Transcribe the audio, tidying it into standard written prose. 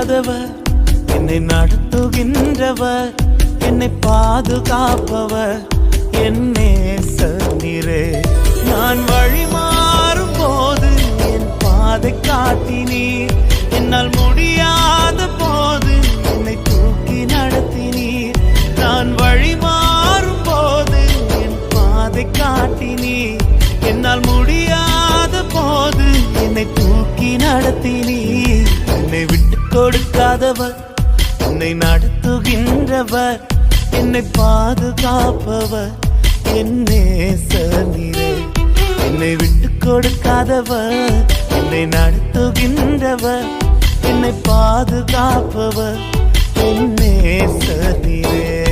கொடுக்காதவர், என்னை நடத்துகின்றவர், என்னை பாதுகாப்பவர், என் நேசர் நீரே. நான் வழி மாறும் போது என் பாதை காட்டினீர், என்னால் முடியாத போது என்னை தூக்கி நடத்தினீர். நான் வழி மாறும் போது என் பாதை காட்டினீர், என்னால் முடியாத போது என்னை தூக்கி நடத்தினீர். என்னை விட்டு கொடுக்காதவர், என்னை நடத்துகின்றவர், என்னை பாதுகாப்பவர், என் நேசர் நீரே. என்னை விட்டு கொடுக்காதவர், என்னை நடத்துகின்றவர், என்னை பாதுகாப்பவர், என் நேசர் நீரே.